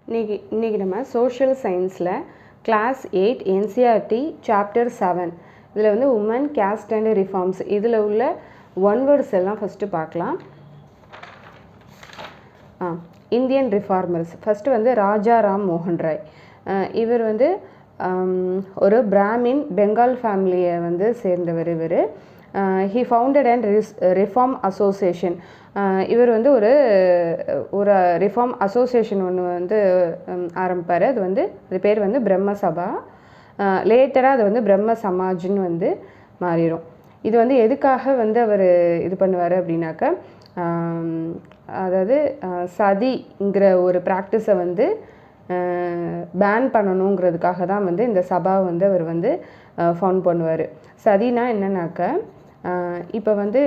இன்றைக்கி நம்ம சோஷியல் சயின்ஸில் கிளாஸ் 8 என்சிஆர்டி சாப்டர் 7 இதில் வந்து உமன் கேஸ்ட் அண்ட் ரிஃபார்ம்ஸ் இதில் உள்ள ஒன் வேர்ட்ஸ் எல்லாம் ஃபஸ்ட்டு பார்க்கலாம். இந்தியன் ரிஃபார்மர்ஸ் ஃபஸ்ட்டு வந்து ராஜா ராம் மோகன் ராய். இவர் வந்து ஒரு பிராமின் பெங்கால் ஃபேமிலியை வந்து சேர்ந்தவர். இவர் he founded and reform association. இவர் வந்து ஒரு ரிஃபார்ம் அசோசியேஷன் ஒன்று வந்து ஆரம்பிப்பார். அது பேர் வந்து பிரம்ம சபா. லேட்டராக அது வந்து பிரம்ம சமாஜ்னு வந்து மாறிடும். இது வந்து எதுக்காக வந்து அவர் இது பண்ணுவார் அப்படின்னாக்கா, அதாவது சதிங்கிற ஒரு ப்ராக்டிஸை வந்து பேன் பண்ணணுங்கிறதுக்காக தான் வந்து இந்த சபாவை வந்து அவர் வந்து ஃபவுண்ட் பண்ணுவார். சதினா என்னன்னாக்கா, இப்போ வந்து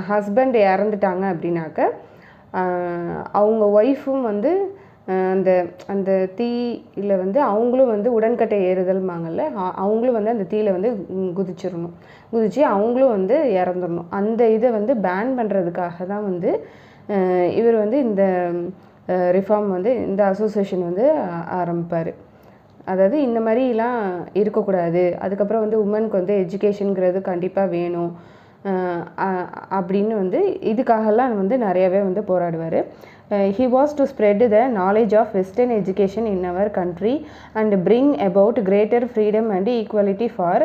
ஹஸ்பண்ட் இறந்துட்டாங்க அப்படின்னாக்க அவங்க ஒய்ஃபும் வந்து அந்த தீயில் வந்து அவங்களும் வந்து உடன்கட்டை ஏறுதல்மாங்கல்ல, அவங்களும் வந்து அந்த தீயில் வந்து குதித்து அவங்களும் வந்து இறந்துடணும். அந்த இதை வந்து பேன் பண்ணுறதுக்காக தான் வந்து இவர் வந்து இந்த ரிஃபார்ம் வந்து இந்த அசோசியேஷன் வந்து ஆரம்பிப்பார். அதாவது இந்த மாதிரிலாம் இருக்கக்கூடாது, அதுக்கப்புறம் வந்து உமனுக்கு வந்து எஜுகேஷனுங்கிறது கண்டிப்பாக வேணும் அப்படின்னு வந்து இதுக்காகலாம் வந்து நிறையவே வந்து போராடுவார். He was to spread the knowledge of western education in our country and bring about greater freedom and equality for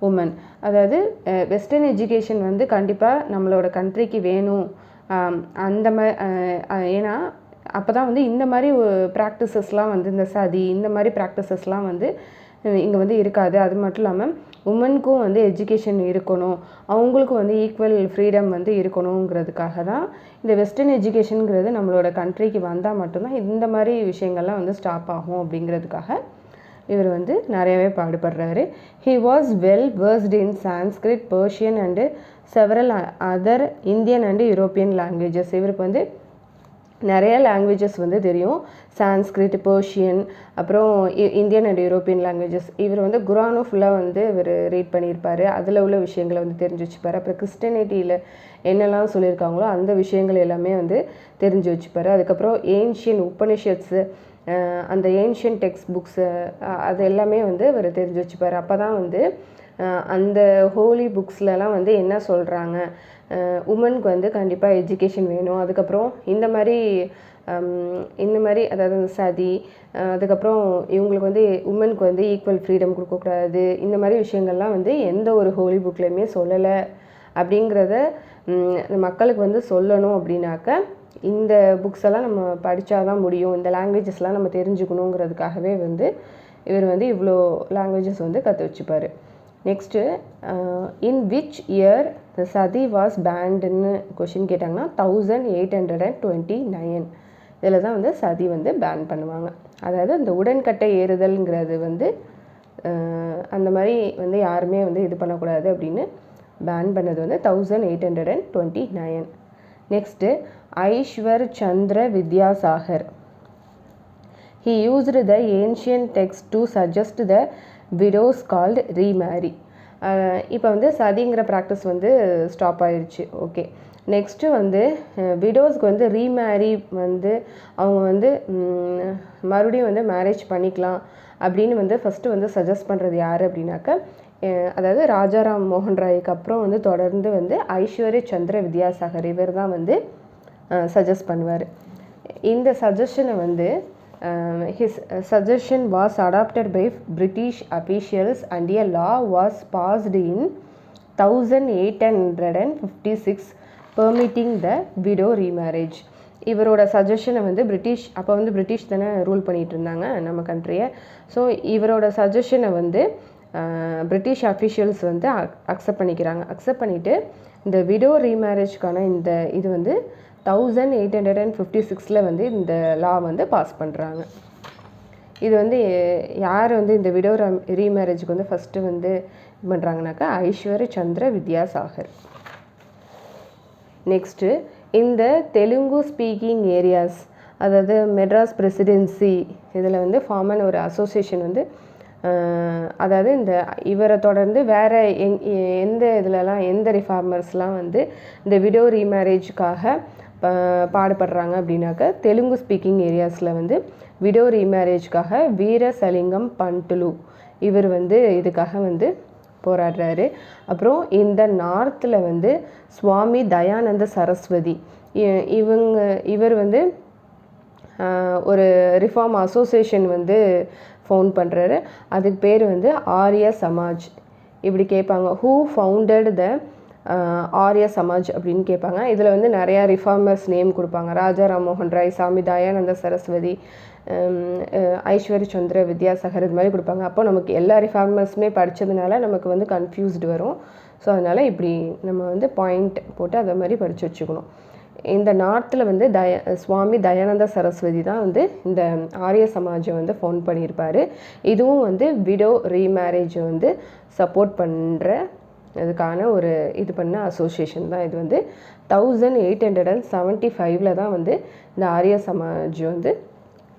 woman. அதாவது வெஸ்டர்ன் எஜுகேஷன் வந்து கண்டிப்பாக நம்மளோட கண்ட்ரிக்கு வேணும். அந்த ஏன்னா அப்போ தான் வந்து இந்த மாதிரி ப்ராக்டிசஸ்லாம் வந்து இந்த சதி இந்த மாதிரி ப்ராக்டிசஸ்லாம் வந்து இங்கே வந்து இருக்காது. அது மட்டும் இல்லாமல் உமனுக்கும் வந்து எஜுகேஷன் இருக்கணும், அவங்களுக்கும் வந்து ஈக்குவல் ஃப்ரீடம் வந்து இருக்கணுங்கிறதுக்காக தான் இந்த வெஸ்டர்ன் எஜுகேஷனுங்கிறது நம்மளோட கண்ட்ரிக்கு வந்தால் மட்டும்தான் இந்த மாதிரி விஷயங்கள்லாம் வந்து ஸ்டாப் ஆகும் அப்படிங்கிறதுக்காக இவர் வந்து நிறையவே பாடுபடுறாரு. He was well versed in Sanskrit, Persian and several other Indian and European languages. இவருக்கு வந்து நிறைய லாங்குவேஜஸ் வந்து தெரியும். சான்ஸ்கிரிட், பெர்ஷியன், அப்புறம் இந்தியன் அண்ட் யூரோப்பியன் லாங்குவேஜஸ். இவர் வந்து குரானும் ஃபுல்லாக வந்து இவர் ரீட் பண்ணியிருப்பார். அதில் உள்ள விஷயங்களை வந்து தெரிஞ்சு வச்சுப்பார். அப்புறம் கிறிஸ்டியனிட்டியில் என்னெல்லாம் சொல்லியிருக்காங்களோ அந்த விஷயங்கள் எல்லாமே வந்து தெரிஞ்சு வச்சுப்பார். அதுக்கப்புறம் ஏன்ஷியன் உபனிஷத்ஸு, அந்த ஏன்ஷியன் டெக்ஸ்ட் புக்ஸு, அது எல்லாமே வந்து இவர் தெரிஞ்சு வச்சுப்பார். அப்போ தான் வந்து அந்த ஹோலி புக்ஸ்லலாம் வந்து என்ன சொல்கிறாங்க, உமனுக்கு வந்து கண்டிப்பாக எஜுகேஷன் வேணும், அதுக்கப்புறம் இந்த மாதிரி அதாவது சதி, அதுக்கப்புறம் இவங்களுக்கு வந்து உமனுக்கு வந்து ஈக்குவல் ஃப்ரீடம் கொடுக்கக்கூடாது, இந்த மாதிரி விஷயங்கள்லாம் வந்து எந்த ஒரு ஹோலி புக்லேயுமே சொல்லலை அப்படிங்கிறத மக்களுக்கு வந்து சொல்லணும். அப்படின்னாக்க இந்த புக்ஸ் எல்லாம் நம்ம படித்தா தான் முடியும், இந்த லாங்குவேஜஸ்லாம் நம்ம தெரிஞ்சுக்கணுங்கிறதுக்காகவே வந்து இவர் வந்து இவ்வளோ லாங்குவேஜஸ் வந்து கற்று வச்சுப்பார். Next, in which year the சதி வாஸ் பேண்டுன்னு கொஷின் கேட்டாங்கன்னா 1829. இதில் தான் வந்து சதி வந்து பேன் பண்ணுவாங்க. அதாவது இந்த உடன்கட்டை ஏறுதல்ங்கிறது வந்து அந்த மாதிரி வந்து யாருமே வந்து இது பண்ணக்கூடாது அப்படின்னு பேன் பண்ணது வந்து 1829. Next, Ishwar Chandra Vidyasagar. He used the ancient text to suggest the widows called remarry. இப்போ வந்து சதிங்கிற ப்ராக்டிஸ் வந்து ஸ்டாப் ஆயிடுச்சு. ஓகே, நெக்ஸ்ட்டு வந்து விடோஸ்க்கு வந்து ரீமேரி வந்து அவங்க வந்து மறுபடியும் வந்து மேரேஜ் பண்ணிக்கலாம் அப்படின்னு வந்து ஃபஸ்ட்டு வந்து சஜஸ்ட் பண்ணுறது யார் அப்படின்னாக்கா, அதாவது ராஜாராம் மோகன் ராய்க்கு அப்புறம் வந்து தொடர்ந்து வந்து ஐஸ்வர்ய சந்திர வித்யாசாகர் இவர் தான் வந்து சஜஸ்ட் பண்ணுவார். இந்த சஜஷனை வந்து his suggestion was adopted by British officials and a law was passed in 1856 permitting the widow remarriage. இவரோட சஜஷனை வந்து அப்போ வந்து பிரிட்டிஷ் தானே ரூல் பண்ணிகிட்டு இருந்தாங்க நம்ம கண்ட்ரியை. ஸோ இவரோட சஜஷனை வந்து பிரிட்டிஷ் அஃபிஷியல்ஸ் வந்து அக்செப்ட் பண்ணிவிட்டு இந்த விடோ ரீமேரேஜ்க்கான இந்த இது வந்து 1856 வந்து இந்த லா வந்து பாஸ் பண்ணுறாங்க. இது வந்து யார் வந்து இந்த விடோ ரீமேரேஜுக்கு வந்து ஃபஸ்ட்டு வந்து இது பண்ணுறாங்கனாக்கா ஐஸ்வர்ய சந்திர வித்யாசாகர். நெக்ஸ்ட்டு, இந்த தெலுங்கு ஸ்பீக்கிங் ஏரியாஸ், அதாவது மெட்ராஸ் பிரசிடென்சி இதில் வந்து ஃபார்மான ஒரு அசோசியேஷன் வந்து, அதாவது இவரை தொடர்ந்து வேறு எந்த இதிலலாம் எந்த ரிஃபார்மர்ஸ்லாம் வந்து இந்த விடோ ரீமேரேஜுக்காக பாடுபடுறாங்க அப்படின்னாக்க தெலுங்கு ஸ்பீக்கிங் ஏரியாஸில் வந்து விடோ ரீமேரேஜ்க்காக வீரசலிங்கம் பண்டுலு இவர் வந்து இதுக்காக வந்து போராடுறாரு. அப்புறம் இந்த நார்த்தில் வந்து சுவாமி தயானந்த சரஸ்வதி இவர் வந்து ஒரு ரிஃபார்ம் அசோசியேஷன் வந்து ஃபவுண்ட் பண்ணுறாரு. அதுக்கு பேர் வந்து ஆரிய சமாஜ். இப்படி கேட்பாங்க, ஹூ ஃபவுண்டட் த ஆரிய சமாஜ் அப்படின்னு கேட்பாங்க. இதில் வந்து நிறையா ரிஃபார்மர்ஸ் நேம் கொடுப்பாங்க. ராஜா ராம்மோகன் ராய், சாமி தயானந்த சரஸ்வதி, ஐஸ்வர்ய சந்திர வித்யாசாகர், இது மாதிரி கொடுப்பாங்க. அப்போ நமக்கு எல்லா ரிஃபார்மர்ஸுமே படித்ததுனால நமக்கு வந்து கன்ஃபியூஸ்டு வரும். ஸோ அதனால் இப்படி நம்ம வந்து பாயிண்ட் போட்டு அதை மாதிரி படித்து வச்சுக்கணும். இந்த நார்த்தில் வந்து சுவாமி தயானந்த சரஸ்வதி தான் வந்து இந்த ஆரிய சமாஜை வந்து ஃபவுண்ட் பண்ணியிருப்பார். இதுவும் வந்து விடோ ரீமேரேஜை வந்து சப்போர்ட் பண்ணுற இதுக்கான ஒரு இது பண்ண அசோசியேஷன் தான். இது வந்து 1875 தான் வந்து இந்த ஆரிய சமாஜ் வந்து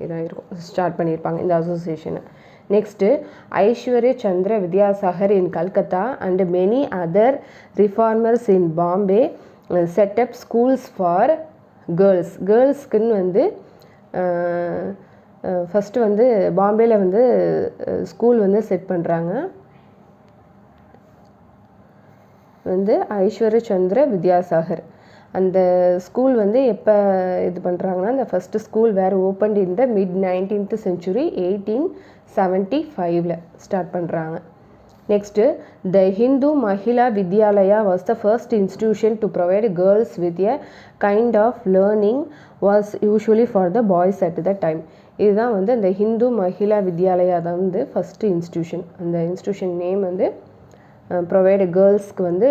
இதாகிருக்கும், ஸ்டார்ட் பண்ணியிருப்பாங்க இந்த அசோசியேஷனை. Next Ishwar Chandra Vidyasagar in Calcutta and many other reformers in Bombay set up schools for கேர்ள்ஸ்க்குன்னு வந்து ஃபஸ்ட்டு வந்து பாம்பேயில் வந்து ஸ்கூல் வந்து செட் பண்ணுறாங்க. வந்து ஐஸ்வர்ய சந்திர வித்யாசாகர் அந்த ஸ்கூல் வந்து எப்போ இது பண்ணுறாங்கன்னா, இந்த first school were opened in the mid 19th century 1875 start பண்ணுறாங்க. Next the Hindu Mahila Vidyalaya was the first institution to provide girls with a kind of learning was usually for the boys at the time. இதுதான் வந்து இந்த ஹிந்து மஹிளா வித்யாலயா தான் வந்து first institution. அந்த institution name வந்து provide கேர்ள்ஸ்க்கு வந்து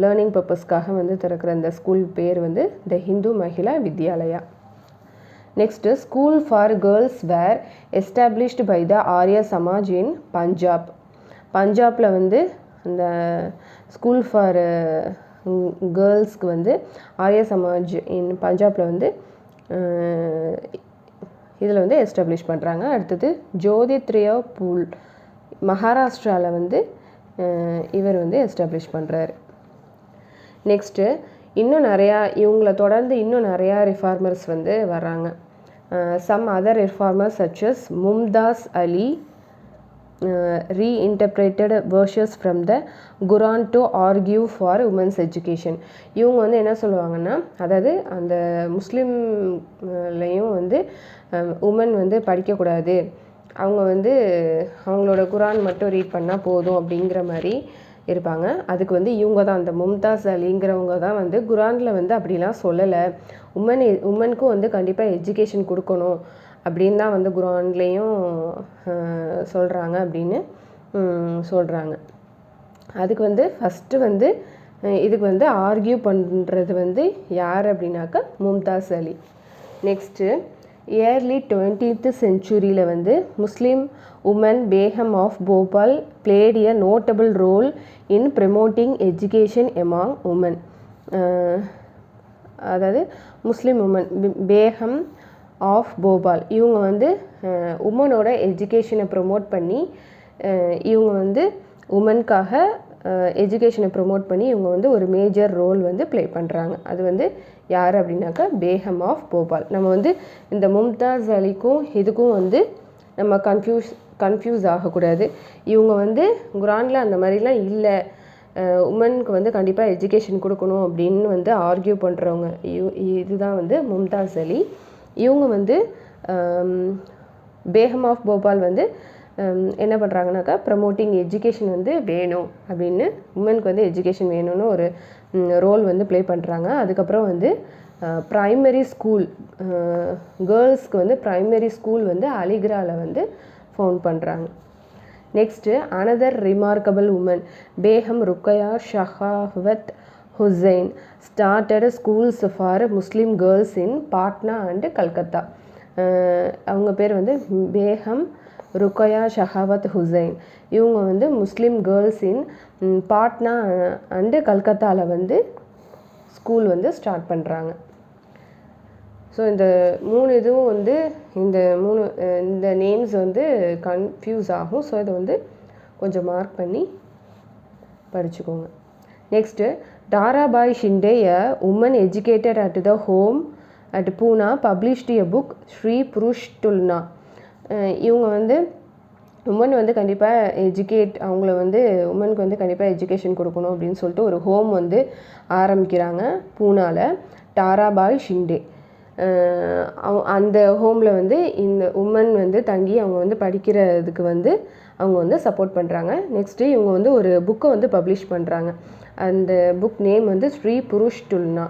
லேர்னிங் பர்பஸ்க்காக வந்து திறக்கிற அந்த ஸ்கூல் பேர் வந்து the Hindu Mahila Vidyalaya. Next school for girls where established by the Arya Samaj இன் பஞ்சாப். பஞ்சாபில் வந்து அந்த ஸ்கூல் ஃபார் கேர்ள்ஸ்க்கு வந்து ஆரிய சமாஜ் இன் பஞ்சாபில் வந்து இதில் வந்து எஸ்டாப்ளிஷ் பண்ணுறாங்க. அடுத்தது ஜோதித்ரியா பூல் மகாராஷ்டிராவில் வந்து இவர் வந்து எஸ்டாப்ளிஷ் பண்ணுறாரு. நெக்ஸ்ட்டு இன்னும் நிறையா இவங்கள தொடர்ந்து இன்னும் நிறையா ரிஃபார்மர்ஸ் வந்து வர்றாங்க. Some other reformers such as Mumtaz Ali reinterpreted verses from the Quran to argue for women's education. இவங்க வந்து என்ன சொல்லுவாங்கன்னா, அதாவது அந்த முஸ்லீம்லையும் வந்து உமன் வந்து படிக்கக்கூடாது, அவங்க வந்து அவங்களோட குரான் மட்டும் ரீட் பண்ணால் போதும் அப்படிங்கிற மாதிரி இருப்பாங்க. அதுக்கு வந்து இவங்க தான், அந்த மும்தாஸ் அலிங்கிறவங்க தான் வந்து குரானில் வந்து அப்படிலாம் சொல்லலை, உமனுக்கும் வந்து கண்டிப்பாக எஜுகேஷன் கொடுக்கணும் அப்படின்னு தான் வந்து குரான்லேயும் சொல்கிறாங்க அப்படின்னு சொல்கிறாங்க. அதுக்கு வந்து ஃபஸ்ட்டு வந்து இதுக்கு வந்து ஆர்கியூ பண்ணுறது வந்து யார் அப்படின்னாக்கா Mumtaz Ali. Next early 20th century வந்து Muslim women Begum of Bhopal played a notable role in promoting education among women. அதாவது Muslim women Begum of Bhopal இவங்க வந்து உமனோட எஜுகேஷனை ப்ரொமோட் பண்ணி இவங்க வந்து உமனுக்காக எஜுகேஷனை ப்ரொமோட் பண்ணி இவங்க வந்து ஒரு மேஜர் ரோல் வந்து ப்ளே பண்ணுறாங்க. அது வந்து யார் அப்படின்னாக்கா பேகம் ஆஃப் போபால். நம்ம வந்து இந்த மும்தாஸ் அலிக்கும் இதுக்கும் வந்து நம்ம கன்ஃபியூஸ் ஆகக்கூடாது. இவங்க வந்து குரானில் அந்த மாதிரிலாம் இல்லை, உமனுக்கு வந்து கண்டிப்பாக எஜுகேஷன் கொடுக்கணும் அப்படின்னு வந்து ஆர்கியூ பண்ணுறவங்க இதுதான் வந்து மும்தாஸ் அலி. இவங்க வந்து பேகம் ஆஃப் போபால் வந்து என்ன பண்ணுறாங்கனாக்கா ப்ரமோட்டிங் எஜுகேஷன் வந்து வேணும் அப்படின்னு, உமனுக்கு வந்து எஜுகேஷன் வேணும்னு ஒரு ரோல் வந்து ப்ளே பண்ணுறாங்க. அதுக்கப்புறம் வந்து ப்ரைமரி ஸ்கூல் கேர்ள்ஸ்க்கு வந்து ப்ரைமரி ஸ்கூல் வந்து அலிகராவில் வந்து ஃபவுண்ட் பண்ணுறாங்க. Next another remarkable woman Begum Rokeya Sakhawat Hossain started schools for Muslim girls in Patna and Calcutta. அவங்க பேர் வந்து பேகம் ருக்கையா ஷஹாவத் ஹுசைன். இவங்க வந்து Muslim girls in Patna and கல்கத்தாவில் வந்து ஸ்கூல் வந்து ஸ்டார்ட் பண்ணுறாங்க. ஸோ இந்த இதுவும் வந்து இந்த நேம்ஸ் வந்து கன்ஃபியூஸ் ஆகும். ஸோ இதை வந்து கொஞ்சம் மார்க் பண்ணி படிச்சுக்கோங்க. Next Tarabai Shinde a woman educated at the home at Pune published a book, Sri Purush Tulna. இவங்க வந்து உமன் வந்து கண்டிப்பாக அவங்கள வந்து உமனுக்கு வந்து கண்டிப்பாக எஜுகேஷன் கொடுக்கணும் அப்படின்னு சொல்லிட்டு ஒரு ஹோம் வந்து ஆரம்பிக்கிறாங்க பூனாவில், தாராபாய் ஷிண்டே. அந்த ஹோமில் வந்து இந்த உமன் வந்து தங்கி அவங்க வந்து படிக்கிறதுக்கு வந்து அவங்க வந்து சப்போர்ட் பண்ணுறாங்க. நெக்ஸ்ட்டு இவங்க வந்து ஒரு புக்கை வந்து பப்ளிஷ் பண்ணுறாங்க. அந்த புக் நேம் வந்து ஸ்ரீ புருஷ் துல்னா.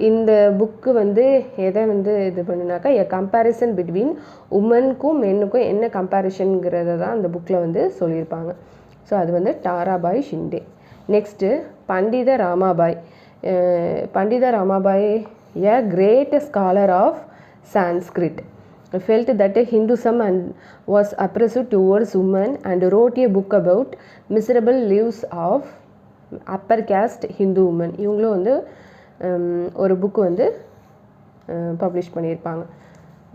இந்த புக்கு வந்து எதை வந்து இது பண்ணுனாக்கா, கம்பேரிசன் பிட்வீன் உமனுக்கும் மென்னுக்கும் என்ன கம்பேரிஷனுங்கிறத தான் அந்த புக்கில் வந்து சொல்லியிருப்பாங்க. ஸோ அது வந்து Tarabai Shinde. Next Pandita Ramabai. Pandita Ramabai a great scholar of Sanskrit, felt that Hinduism was oppressive towards women and wrote a book about miserable lives of upper caste Hindu women. இவங்களும் வந்து ஒரு புக்கு வந்து பப்ளிஷ் பண்ணியிருப்பாங்க.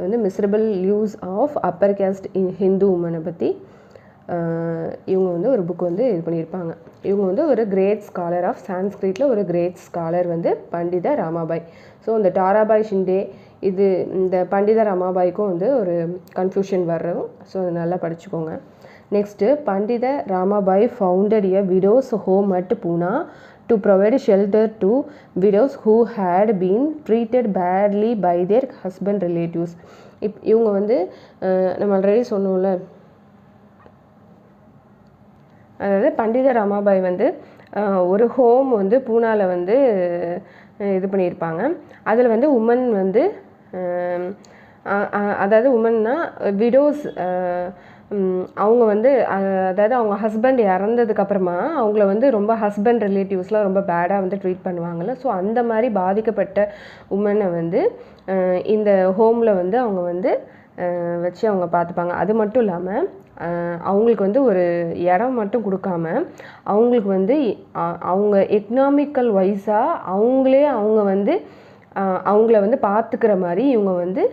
வந்து miserable lives of upper caste Hindu உமனை பற்றி இவங்க வந்து ஒரு புக் வந்து இது பண்ணியிருப்பாங்க. இவங்க வந்து ஒரு கிரேட் ஸ்காலர் ஆஃப் சான்ஸ்கிரிட்டில் ஒரு கிரேட் ஸ்காலர் வந்து பண்டித ராமாபாய். ஸோ இந்த தாராபாய் ஷிண்டே இந்த பண்டித ராமாபாய்க்கும் வந்து ஒரு கன்ஃபியூஷன் வர்றோம். ஸோ அதை நல்லா படிச்சுக்கோங்க. Next Pandita Ramabai founded a widows home at Poona to provide shelter to widows who had been treated badly by their husband relatives. இவங்க வந்து நம்ம ஆல்ரெடி சொன்னோம்ல, அதாவது பண்டித ராமாபாய் வந்து ஒரு ஹோம் வந்து பூனாவில் வந்து இது பண்ணியிருப்பாங்க. அதில் வந்து உமன் வந்து அதாவது உமன்னா விடோஸ், அவங்க வந்து அதாவது அவங்க ஹஸ்பண்ட் இறந்ததுக்கப்புறமா அவங்கள வந்து ரொம்ப ஹஸ்பண்ட் ரிலேட்டிவ்ஸ்லாம் ரொம்ப பேடாக வந்து ட்ரீட் பண்ணுவாங்கள்ல. ஸோ அந்த மாதிரி பாதிக்கப்பட்ட உமனை வந்து இந்த ஹோமில் வந்து அவங்க வந்து வச்சு அவங்க பார்த்துப்பாங்க. அது மட்டும் இல்லாமல் அவங்களுக்கு வந்து ஒரு இடம் மட்டும் கொடுக்காம அவங்களுக்கு வந்து அவங்க எக்கனாமிக்கல் வைஸாக அவங்க வந்து அவங்கள வந்து பார்த்துக்கிற மாதிரி இவங்க வந்து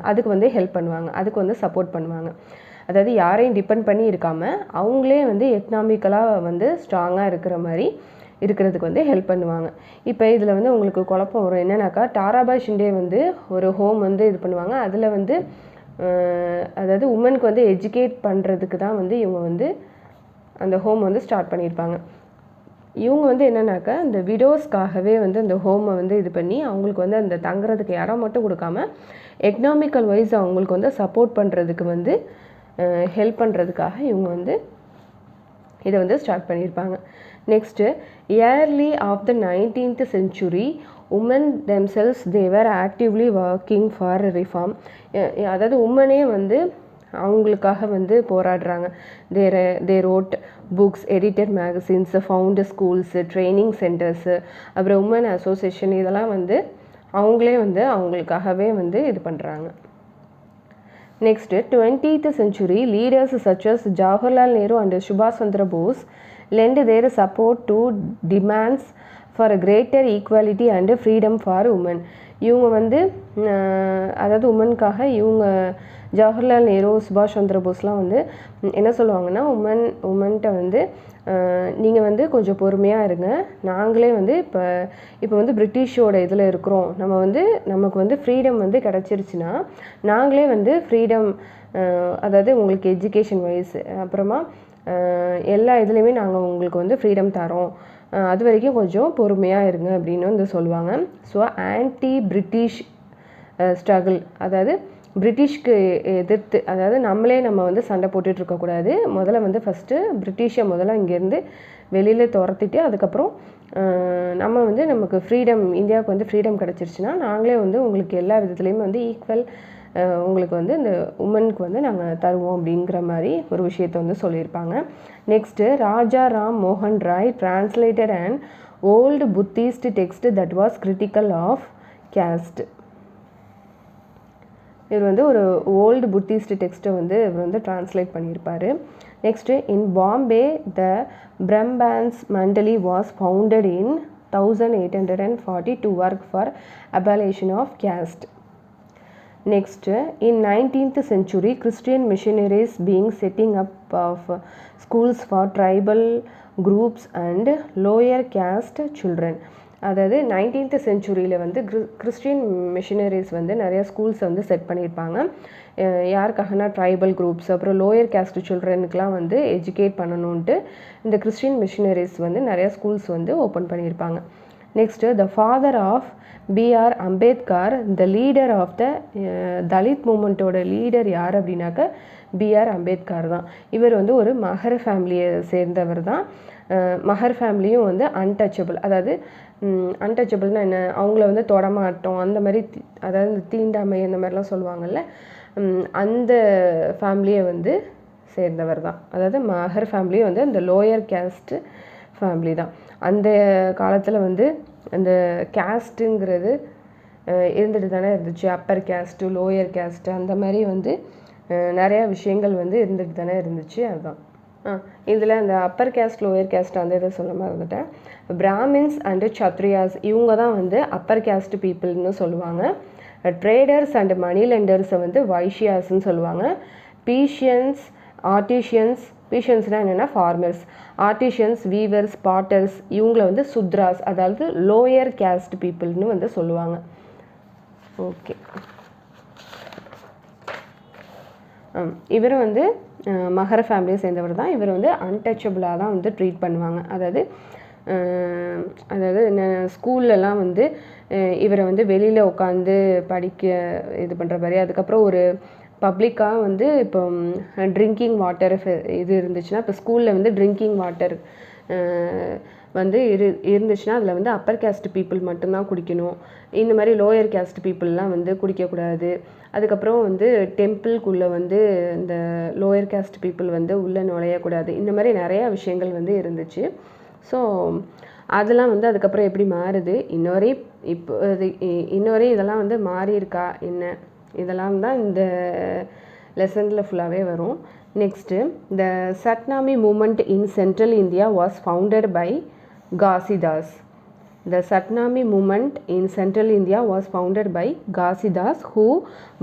அதுக்கு வந்து ஹெல்ப் பண்ணுவாங்க, அதுக்கு வந்து சப்போர்ட் பண்ணுவாங்க. அதாவது யாரையும் டிபெண்ட் பண்ணி இருக்காமல் அவங்களே வந்து எக்கனாமிக்கலாக வந்து ஸ்ட்ராங்காக இருக்கிற மாதிரி இருக்கிறதுக்கு வந்து ஹெல்ப் பண்ணுவாங்க. இப்போ இதில் வந்து உங்களுக்கு குழப்பம் வரும். என்னன்னாக்கா, தாராபாய் ஷிண்டே வந்து ஒரு ஹோம் வந்து இது பண்ணுவாங்க. அதில் வந்து அதாவது உமனுக்கு வந்து எஜுகேட் பண்ணுறதுக்கு தான் வந்து இவங்க வந்து அந்த ஹோம் வந்து ஸ்டார்ட் பண்ணியிருப்பாங்க. இவங்க வந்து என்னன்னாக்கா, இந்த விடோஸ்க்காகவே வந்து அந்த ஹோமை வந்து இது பண்ணி அவங்களுக்கு வந்து அந்த தங்குறதுக்கு இடம் மட்டும் கொடுக்காம எக்கனாமிக்கல் வைஸ் அவங்களுக்கு வந்து சப்போர்ட் பண்ணுறதுக்கு வந்து ஹெல்ப் பண்ணுறதுக்காக இவங்க வந்து இதை வந்து ஸ்டார்ட் பண்ணியிருப்பாங்க. Next early of the 19th century woman themselves they were actively working for reform. அதாவது உமனே வந்து அவங்களுக்காக வந்து போராடுறாங்க. They wrote books, edited magazines, found schools, training centres, அப்புறம் உமன் அசோசியேஷன், இதெல்லாம் வந்து அவங்களே வந்து அவங்களுக்காகவே வந்து இது பண்ணுறாங்க. Next 20th century leaders such as Jawaharlal Nehru and Subhash Chandra Bose lend their support to demands for a greater equality and freedom for women. இவங்க வந்து அதாவது உமனுக்காக இவங்க ஜவஹர்லால் நேரு, சுபாஷ் சந்திர போஸ்லாம் வந்து என்ன சொல்லுவாங்கன்னா, உமன்கிட்ட வந்து நீங்கள் வந்து கொஞ்சம் பொறுமையாக இருங்க, நாங்களே வந்து இப்போ வந்து பிரிட்டிஷோட இதில் இருக்கிறோம், நமக்கு வந்து ஃப்ரீடம் வந்து கிடச்சிருச்சுன்னா நாங்களே வந்து ஃப்ரீடம், அதாவது உங்களுக்கு எஜுகேஷன் வைஸ் அப்புறமா எல்லா இதுலேயுமே நாங்கள் உங்களுக்கு வந்து ஃப்ரீடம் தரோம், அது வரைக்கும் கொஞ்சம் பொறுமையாக இருங்க அப்படின்னு வந்து சொல்லுவாங்க. ஸோ ஆன்டி பிரிட்டிஷ் ஸ்ட்ரகிள், அதாவது பிரிட்டிஷ்க்கு எதிர்த்து, அதாவது நம்ம வந்து சண்டை போட்டுட்ருக்கக்கூடாது, முதல்ல வந்து ஃபஸ்ட்டு பிரிட்டிஷை முதல்ல இங்கேருந்து வெளியில் துரத்திட்டு அதுக்கப்புறம் நம்ம வந்து நமக்கு ஃப்ரீடம், இந்தியாவுக்கு வந்து ஃப்ரீடம் கிடச்சிருச்சுன்னா நாங்களே வந்து உங்களுக்கு எல்லா விதத்துலேயுமே வந்து ஈக்குவல் உங்களுக்கு வந்து இந்த உமனுக்கு வந்து நாங்கள் தருவோம் அப்படிங்கிற மாதிரி ஒரு விஷயத்தை வந்து சொல்லியிருப்பாங்க. நெக்ஸ்ட்டு ராஜா ராம் மோகன் Roy translated and old Buddhist text that was critical of caste. இவர் வந்து ஒரு ஓல்டு புத்திஸ்ட் டெக்ஸ்ட்டை வந்து இவர் வந்து டிரான்ஸ்லேட் பண்ணியிருப்பார். Next in Bombay the Paramhans Mandali was founded in 1840 to work for abolition of caste. Next, in 19th century, Christian missionaries being setting up of schools for tribal groups and lower caste children. அதாவது 19th செஞ்சுரியில் வந்து Christian machineries வந்து நிறையா schools வந்து set பண்ணியிருப்பாங்க. யாருக்காகனா tribal groups, அப்புறம் lower caste சில்ட்ரனுக்குலாம் வந்து educate பண்ணணுன்ட்டு இந்த Christian machineries வந்து நிறையா ஸ்கூல்ஸ் வந்து ஓப்பன் பண்ணியிருப்பாங்க. Next the father of B R Ambedkar, the leader of the Dalit மூமெண்ட்டோட லீடர் யார் அப்படின்னாக்க பிஆர் அம்பேத்கர் தான். இவர் வந்து ஒரு மகர் ஃபேமிலியை சேர்ந்தவர் தான். மகர் ஃபேமிலியும் வந்து அன்டச்சபிள், அதாவது அன்டச்சபிள்னால் என்ன, அவங்கள வந்து தொடமாட்டோம் அந்த மாதிரி, அதாவது தீண்டாமை அந்த மாதிரிலாம் சொல்லுவாங்கள்ல, அந்த ஃபேமிலியை வந்து சேர்ந்தவர் தான். அதாவது மகர் ஃபேமிலியும் வந்து அந்த லோயர் கேஸ்ட்டு ஃபேமிலி தான். அந்த காலத்தில் வந்து அந்த கேஸ்ட்டுங்கிறது இருந்துட்டு தானே இருந்துச்சு. அப்பர் கேஸ்ட்டு, லோயர் கேஸ்ட்டு, அந்த மாதிரி வந்து நிறையா விஷயங்கள் வந்து இருந்துட்டு தானே இருந்துச்சு. அதுதான் இதில் அந்த அப்பர் கேஸ்ட், லோயர் கேஸ்ட் அந்த இதை சொல்ல மறந்துட்டேன். பிராமின்ஸ் அண்டு சத்ரியாஸ் இவங்க தான் வந்து அப்பர் கேஸ்ட் பீப்புள்னு சொல்லுவாங்க. ட்ரேடர்ஸ் அண்டு மணி லெண்டர்ஸை வந்து வைஷ்யாஸ்ன்னு சொல்லுவாங்க. பீஷியன்ஸ், ஆர்டிஷியன்ஸ், பீஷியன்ஸ்னால் என்னென்னா ஃபார்மர்ஸ், ஆர்டிஷியன்ஸ், வீவர்ஸ், பாட்டர்ஸ் இவங்கள வந்து சுத்ராஸ், அதாவது லோயர் கேஸ்ட் பீப்புள்னு வந்து சொல்லுவாங்க. ஓகே, இவர் வந்து மகர ஃபேமிலியை சேர்ந்தவர் தான். இவர் வந்து அன்டச்சபிளாக தான் வந்து ட்ரீட் பண்ணுவாங்க. அதாவது ஸ்கூல்லலாம் வந்து இவரை வந்து வெளியில் உட்காந்து படிக்க இது பண்ணுற மாதிரி, அதுக்கப்புறம் ஒரு பப்ளிக்காக வந்து இப்போ ட்ரிங்கிங் வாட்டர் இது இருந்துச்சுன்னா, இப்போ ஸ்கூலில் வந்து ட்ரிங்கிங் வாட்டர் வந்து இருந்துச்சுன்னா அதில் வந்து அப்பர் கேஸ்ட் பீப்புள் மட்டும்தான் குடிக்கணும், இந்த மாதிரி லோயர் கேஸ்ட் பீப்புளெலாம் வந்து குடிக்கக்கூடாது. அதுக்கப்புறம் வந்து டெம்பிள்குள்ளே வந்து இந்த லோயர் கேஸ்ட் பீப்புள் வந்து உள்ளே நுழையக்கூடாது. இந்த மாதிரி நிறையா விஷயங்கள் வந்து இருந்துச்சு. ஸோ அதெல்லாம் வந்து அதுக்கப்புறம் எப்படி மாறுது, இன்னொரு இதெல்லாம் வந்து மாறியிருக்கா என்ன, இதெல்லாம் தான் இந்த லெசனில் ஃபுல்லாகவே வரும். Next, the Satnami movement in central India was founded by Ghasidas. The Satnami movement in Central India was founded by Ghasidas, who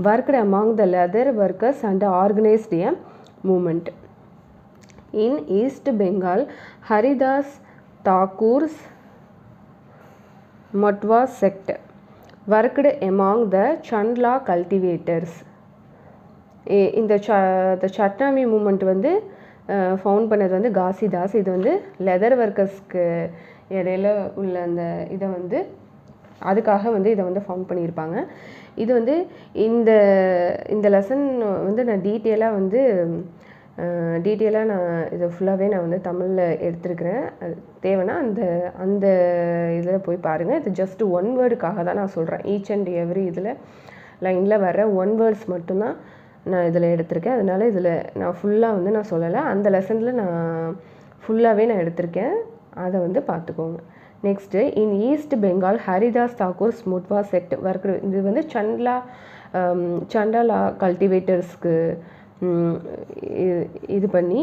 worked among the leather workers and organized a movement. In East Bengal, Haridas Thakur's Matwa sect worked among the Chandla cultivators. இந்த சட்னாமி moment வந்து found பண்ணது வந்து காசிதாஸ். இது வந்து leather ஒர்க்கர்ஸ்க்கு இடையில உள்ள அந்த இதை வந்து அதுக்காக வந்து இதை வந்து ஃபவுண்ட் பண்ணியிருப்பாங்க. இது வந்து இந்த லெசன் வந்து நான் டீட்டெயிலாக நான் இதை ஃபுல்லாகவே நான் வந்து தமிழில் எடுத்துருக்கிறேன். அது தேவைன்னா அந்த இதில் போய் பாருங்கள். இது ஜஸ்ட் ஒன் வேர்டுக்காக தான் நான் சொல்கிறேன். ஈச் அண்ட் எவ்ரி இதில் லைனில் வர ஒன் வேர்ட்ஸ் மட்டும்தான் நான் இதில் எடுத்திருக்கேன். அதனால் இதில் நான் ஃபுல்லாக வந்து நான் சொல்லலை. அந்த லெசனில் நான் ஃபுல்லாகவே நான் எடுத்திருக்கேன், அதை வந்து பார்த்துக்கோங்க. Next, in East Bengal Haridas Thakur's Matua sect work. இது வந்து சண்டாலா கல்டிவேட்டர்ஸ்க்கு இது பண்ணி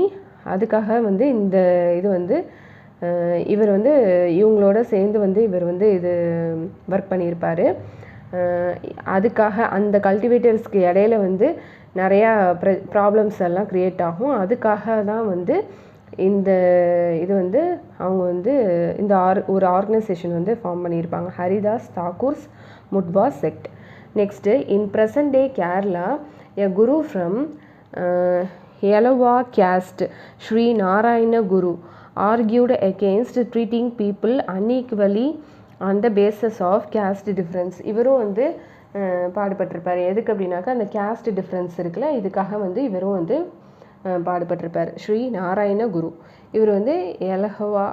அதுக்காக வந்து இந்த இது வந்து இவர் வந்து இவங்களோட சேர்ந்து வந்து இவர் வந்து இது ஒர்க் பண்ணியிருப்பார். அதுக்காக அந்த கல்டிவேட்டர்ஸ்க்கு இடையில வந்து நிறையா ப்ராப்ளம்ஸ் எல்லாம் க்ரியேட் ஆகும். அதுக்காக தான் வந்து இந்த இது வந்து அவங்க வந்து ஒரு ஆர்கனைசேஷன் வந்து ஃபார்ம் பண்ணியிருப்பாங்க, Haridas Thakur's Matua sect. Next, in present day Kerala, a guru from Ezhava caste Sri Narayana Guru argued against treating people unequally on the basis of caste difference. இவரும் வந்து பாடுபட்டிருப்பார். எதுக்கு அப்படின்னாக்கா அந்த கேஸ்ட் டிஃப்ரென்ஸ் இருக்குல்ல, இதுக்காக வந்து இவரும் வந்து பாடுபட்டிருப்பார். ஸ்ரீ நாராயண குரு இவர் வந்து எலஹவா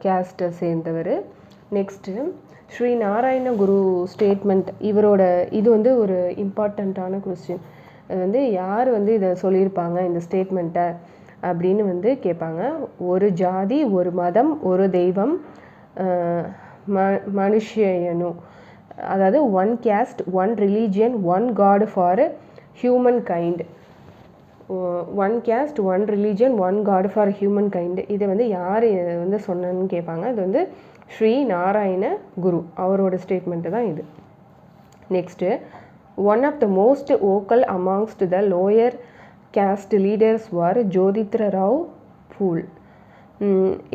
கேஸ்ட்டை சேர்ந்தவர். நெக்ஸ்ட்டு, ஸ்ரீ நாராயண குரு ஸ்டேட்மெண்ட், இவரோட இது வந்து ஒரு இம்பார்ட்டண்ட்டான கொஸ்டின். வந்து யார் வந்து இதை சொல்லியிருப்பாங்க இந்த ஸ்டேட்மெண்ட்டை அப்படின்னு வந்து கேட்பாங்க. ஒரு ஜாதி, ஒரு மதம், ஒரு தெய்வம், மனுஷயனு, அதாவது one caste, one religion, one god for human kind. One caste, one religion, one god for human kind. இதை வந்து யார் வந்து சொன்னன்னு கேட்பாங்க. இது வந்து ஸ்ரீ நாராயண குரு அவரோட ஸ்டேட்மெண்ட்டு தான் இது. Next, one of the most vocal amongst the lower caste leaders was Jyotirao Phule.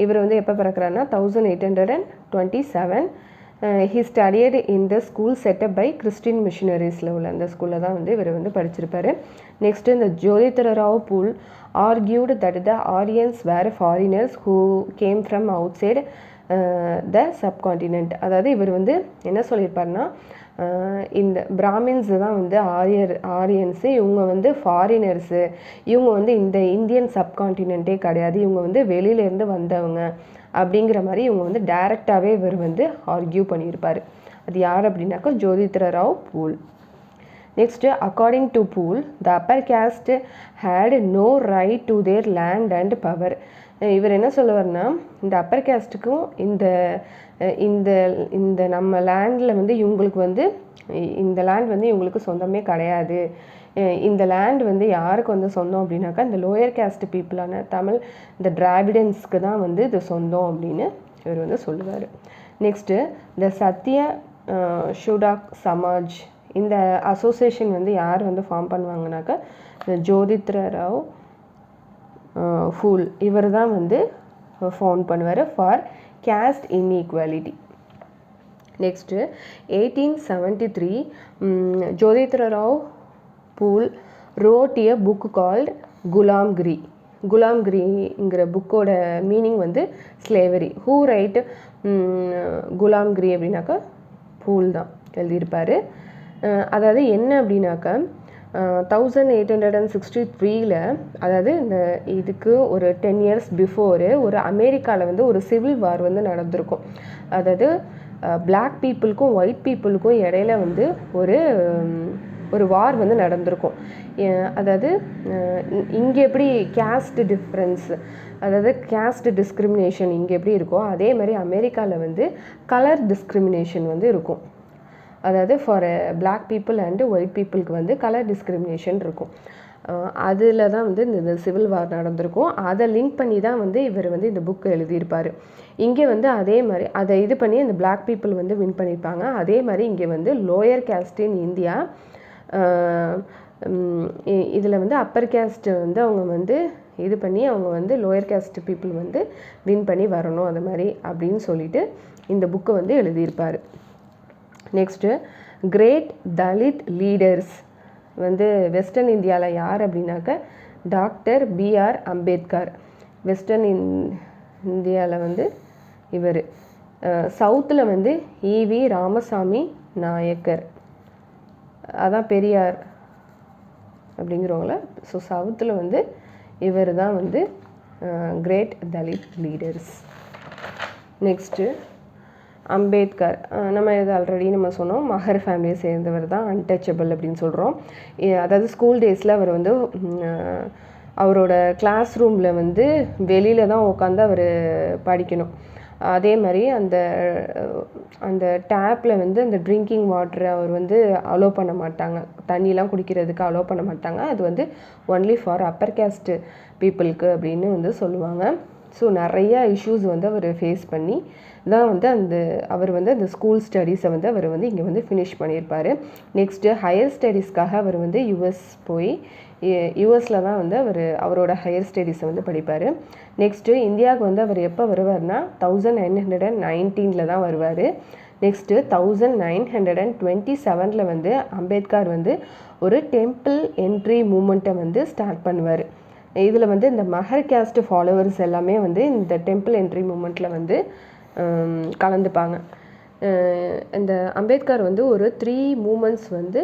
இவர் வந்து எப்போ பிறக்கிறாருன்னா 1827. He studied in the school set up by Christian மிஷினரிஸில் உள்ள அந்த ஸ்கூலில் தான் வந்து இவர் வந்து படிச்சிருப்பார். நெக்ஸ்ட்டு இந்த Jyotirao Phule argued that the Aryans were foreigners who came from outside the subcontinent. அதாவது இவர் வந்து என்ன சொல்லியிருப்பார்னா, இந்த பிராமின்ஸு தான் வந்து ஆரியன்ஸு, இவங்க வந்து ஃபாரினர்ஸு, இவங்க வந்து இந்த இந்தியன் சப்கான்டினென்ட்டே கிடையாது, இவங்க வந்து வெளியிலேருந்து வந்தவங்க அப்படிங்கிற மாதிரி இவங்க வந்து டைரெக்டாகவே இவர் வந்து ஆர்கியூ பண்ணியிருப்பார். அது யார் அப்படின்னாக்கா Jyotirao Phule. Next according to Phule the upper caste had no right to their land and power. இவர் என்ன சொல்லுவார்னா, இந்த அப்பர் கேஸ்ட்டுக்கும் இந்த இந்த இந்த நம்ம லேண்டில் வந்து இவங்களுக்கு வந்து இந்த லேண்ட் வந்து இவங்களுக்கு சொந்தமே கிடையாது. இந்த லேண்ட் வந்து யாருக்கு வந்து சொந்தம் அப்படின்னாக்கா இந்த லோயர் கேஸ்ட் பீப்புளான தமிழ் இந்த டிராவிடன்ஸ்க்கு தான் வந்து இது சொந்தம் அப்படின்னு இவர் வந்து சொல்லுவார். நெக்ஸ்ட்டு இந்த சத்ய ஷுடாக் சமாஜ், இந்த அசோசியேஷன் வந்து யார் வந்து ஃபார்ம் பண்ணுவாங்கனாக்கா இந்த ஜோதித்ர ராவ் ஃபூல், இவர் தான் வந்து ஃபவுண்ட் பண்ணுவார் for caste inequality. Next 1873 Jodhitra Rao Pool wrote a book called Gulamgiri. குலாம்கிரிங்கிற புக்கோட மீனிங் வந்து ஸ்லேவரி. ஹூ ரைட் குலாம்கிரி அப்படின்னாக்கா பூல் தான் எழுதியிருப்பார். அதாவது என்ன அப்படின்னாக்கா 1863 அதாவது இந்த இதுக்கு ஒரு 10 இயர்ஸ் பிஃபோரு ஒரு அமெரிக்காவில் வந்து ஒரு சிவில் வார் வந்து நடந்திருக்கும். அதாவது பிளாக் பீப்புளுக்கும் ஒயிட் பீப்புளுக்கும் இடையில வந்து ஒரு வார் வந்து நடந்திருக்கும். அதாவது இங்கே எப்படி கேஸ்ட் டிஃப்ரென்ஸ், அதாவது கேஸ்ட் டிஸ்கிரிமினேஷன் இங்கே எப்படி இருக்கோ அதே மாதிரி அமெரிக்காவில் வந்து கலர் டிஸ்கிரிமினேஷன் வந்து இருக்கும். அதாவது for black people and white பீப்புளுக்கு வந்து கலர் டிஸ்கிரிமினேஷன் இருக்கும். அதில் தான் வந்து இந்த சிவில் வார் நடந்திருக்கும். அதை லிங்க் பண்ணி தான் வந்து இவர் வந்து இந்த புக்கு எழுதியிருப்பார். இங்கே வந்து அதே மாதிரி அதை இது பண்ணி இந்த பிளாக் பீப்புள் வந்து வின் பண்ணியிருப்பாங்க. அதே மாதிரி இங்கே வந்து லோயர் கேஸ்ட் இன் இந்தியா, இதில் வந்து அப்பர் கேஸ்ட் வந்து அவங்க வந்து இது பண்ணி அவங்க வந்து லோயர் கேஸ்ட் பீப்புள் வந்து வின் பண்ணி வரணும் அது மாதிரி அப்படின்னு சொல்லிட்டு இந்த புக்கை வந்து எழுதியிருப்பார். நெக்ஸ்ட்டு கிரேட் தலித் லீடர்ஸ் வந்து வெஸ்டர்ன் இந்தியாவில் யார் அப்படின்னாக்க டாக்டர் பிஆர் அம்பேத்கர். வெஸ்டர்ன் இந்தியாவில் வந்து இவர். சவுத்தில் வந்து ஈவி ராமசாமி நாயக்கர், அதான் பெரியார் அப்படிங்கிறவங்கள. ஸோ சவுத்தில் வந்து இவர் தான் வந்து great Dalit leaders. Next Ambedkar, நம்ம இது ஆல்ரெடி நம்ம சொன்னோம், மஹர் ஃபேமிலியை சேர்ந்தவர் தான், அன்டச்சபிள் அப்படின்னு சொல்கிறோம். அதாவது ஸ்கூல் டேஸில் அவர் வந்து அவரோட கிளாஸ் ரூமில் வந்து வெளியில் தான் உட்காந்து அவர் படிக்கணும். அதே மாதிரி அந்த டேப்பில் வந்து அந்த ட்ரிங்கிங் வாட்டரை அவர் வந்து அலோவ் பண்ண மாட்டாங்க, தண்ணிலாம் குடிக்கிறதுக்கு அலோவ் பண்ண மாட்டாங்க. அது வந்து ஒன்லி ஃபார் அப்பர் கேஸ்ட் பீப்புளுக்கு அப்படின்னு வந்து சொல்லுவாங்க. ஸோ நிறையா இஷ்யூஸ் வந்து அவர் ஃபேஸ் பண்ணி தான் வந்து அவர் வந்து அந்த ஸ்கூல் ஸ்டடீஸை வந்து அவர் வந்து இங்கே வந்து ஃபினிஷ் பண்ணியிருப்பார். நெக்ஸ்ட்டு ஹையர் ஸ்டடீஸ்க்காக அவர் வந்து யுஎஸ் போய் யுஎஸில் தான் வந்து அவரோட ஹையர் ஸ்டடீஸை வந்து படிப்பார். நெக்ஸ்ட்டு இந்தியாவுக்கு வந்து அவர் எப்போ வருவார்னா 1919 தான் வருவார். நெக்ஸ்ட்டு 1927 வந்து அம்பேத்கர் வந்து ஒரு டெம்பிள் என்ட்ரி மூமெண்ட்டை வந்து ஸ்டார்ட் பண்ணுவார். இதில் வந்து இந்த மஹர் கேஸ்ட் ஃபாலோவர்ஸ் எல்லாமே வந்து இந்த டெம்பிள் என்ட்ரி மூமெண்ட்டில் வந்து கலந்துப்பாங்க. இந்த அம்பேத்கர் வந்து ஒரு 3 மூமெண்ட்ஸ் வந்து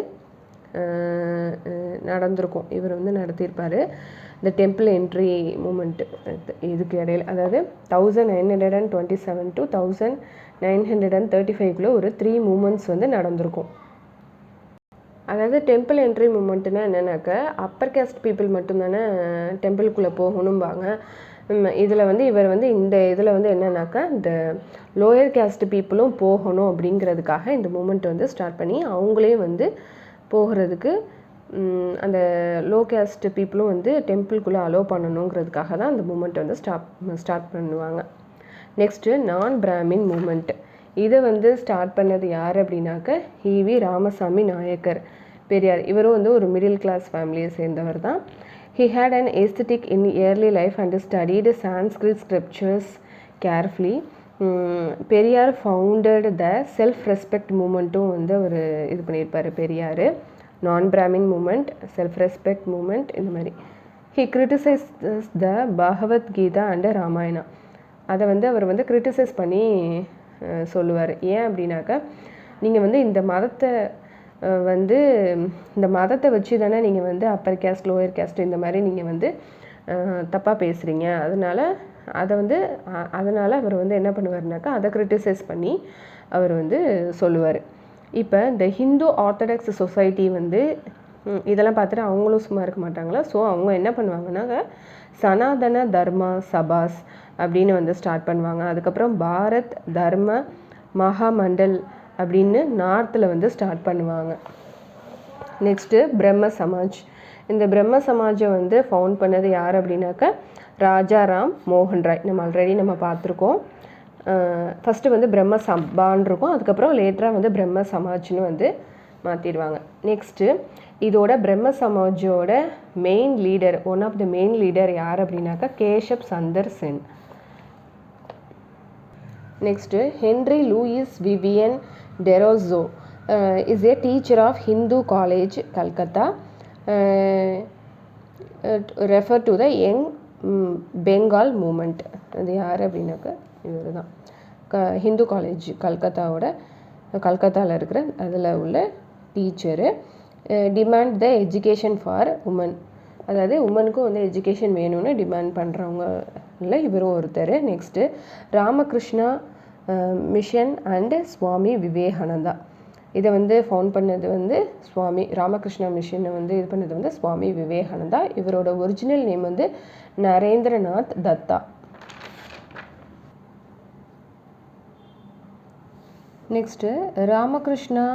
நடந்திருக்கும், இவர் வந்து நடத்தியிருப்பார். இந்த டெம்பிள் என்ட்ரி மூமெண்ட்டு இதுக்கு இடையில, அதாவது 1927 to 1935 ஒரு 3 மூமெண்ட்ஸ் வந்து நடந்திருக்கும். அதாவது டெம்பிள் என்ட்ரி மூமெண்ட்டுனா என்னென்னாக்கா அப்பர் கேஸ்ட் பீப்புள் மட்டும்தானே டெம்பிள்குள்ளே போகணும்பாங்க. இதில் வந்து இவர் வந்து இந்த இதில் வந்து என்னென்னாக்கா இந்த லோயர் கேஸ்ட் பீப்புளும் போகணும் அப்படிங்கிறதுக்காக இந்த மூமெண்ட் வந்து ஸ்டார்ட் பண்ணி அவங்களே வந்து போகிறதுக்கு அந்த லோ கேஸ்ட் பீப்புளும் வந்து டெம்பிள்குள்ளே அலோவ் பண்ணணுங்கிறதுக்காக தான் அந்த மூமெண்ட் வந்து ஸ்டார்ட் பண்ணுவாங்க. நெக்ஸ்ட்டு நான் பிராமின் மூமெண்ட், இதை வந்து ஸ்டார்ட் பண்ணது யார் அப்படின்னாக்க ஈவி ராமசாமி நாயக்கர், பெரியார். இவரும் வந்து ஒரு மிடில் கிளாஸ் ஃபேமிலியை சேர்ந்தவர் தான். He had an aesthetic in early life and studied Sanskrit scriptures carefully. Periyar founded the self respect மூமெண்ட்டும் வந்து அவர் இது பண்ணியிருப்பார். Periyar non Brahmin movement, self respect movement, இந்த மாதிரி. He criticise the Bhagavad Gita and Ramayana. அதை வந்து அவர் வந்து கிரிட்டிசைஸ் பண்ணி சொல்லுவார். ஏன் அப்படின்னாக்கா, நீங்கள் வந்து இந்த மதத்தை வச்சு தானே நீங்கள் வந்து அப்பர் கேஸ்ட் லோயர் கேஸ்ட் இந்த மாதிரி நீங்கள் வந்து தப்பாக பேசுகிறீங்க. அதனால் அவர் வந்து என்ன பண்ணுவார்னாக்கா, அதை கிரிட்டிசைஸ் பண்ணி அவர் வந்து சொல்லுவார். இப்போ இந்த ஹிந்து ஆர்த்தடாக்ஸ் சொசைட்டி வந்து இதெல்லாம் பார்த்துட்டு அவங்களும் சும்மா இருக்க மாட்டாங்களா. ஸோ அவங்க என்ன பண்ணுவாங்கன்னாக்க சனாதன தர்மா சபாஸ் அப்படின்னு வந்து ஸ்டார்ட் பண்ணுவாங்க. அதுக்கப்புறம் பாரத் தர்ம மகாமண்டல் அப்படின்னு நார்த்தில் வந்து ஸ்டார்ட் பண்ணுவாங்க. நெக்ஸ்ட்டு பிரம்ம சமாஜ். இந்த பிரம்ம சமாஜை வந்து ஃபவுண்ட் பண்ணது யார் அப்படின்னாக்கா ராஜாராம் மோகன் ராய். நம்ம பார்த்துருக்கோம். ஃபஸ்ட்டு வந்து பிரம்ம சபான்னு இருக்கும், அதுக்கப்புறம் லேட்டராக வந்து பிரம்ம சமாஜ்னு வந்து மாற்றிடுவாங்க. நெக்ஸ்ட்டு இதோட பிரம்ம சமாஜோட main leader, one of the main leader யார் அப்படின்னாக்கா Keshab Chandra Sen. Next Henry Louis Vivian Derozio is a teacher of Hindu College Calcutta, refer to the young Bengal movement. அது யார் அப்படின்னாக்கா இவர் தான். ஹிந்து காலேஜ் கல்கத்தாவில் இருக்கிற அதில் உள்ள teacher. Demand the education for woman, அதாவது உமனுக்கும் வந்து எஜுகேஷன் வேணும்னு டிமாண்ட் பண்ணுறவங்க இல்லை இவரும் ஒருத்தர். Next Ramakrishna mission and Swami Vivekananda. இதை வந்து ஃபவுண்ட் பண்ணது வந்து ராமகிருஷ்ணா மிஷனை வந்து இது பண்ணது வந்து சுவாமி விவேகானந்தா. இவரோட ஒரிஜினல் நேம் வந்து Narendranath Datta. Next Ramakrishna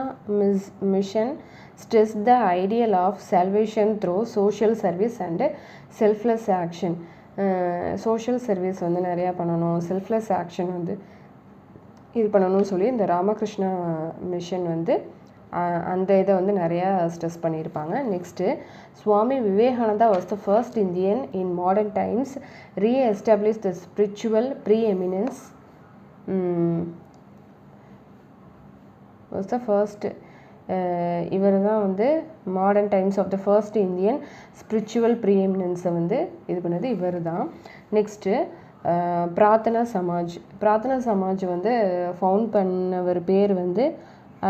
Mission stress the ideal of salvation through social service and selfless action. Social service வந்து நிறையா பண்ணணும், செல்ஃப்லெஸ் ஆக்ஷன் வந்து இது பண்ணணும்னு சொல்லி இந்த ராமகிருஷ்ணா மிஷன் வந்து அந்த இதை வந்து நிறையா ஸ்ட்ரெஸ் பண்ணியிருப்பாங்க. Next Swami Vivekananda was the first Indian in modern times reestablish the spiritual preeminence. Was the first இவர் தான் வந்து modern times of the first Indian spiritual ப்ரீஎமினன்ஸை வந்து இது பண்ணது இவர் தான். நெக்ஸ்ட்டு பிரார்த்தனா சமாஜ் வந்து ஃபவுண்ட் பண்ணவர் பேர் வந்து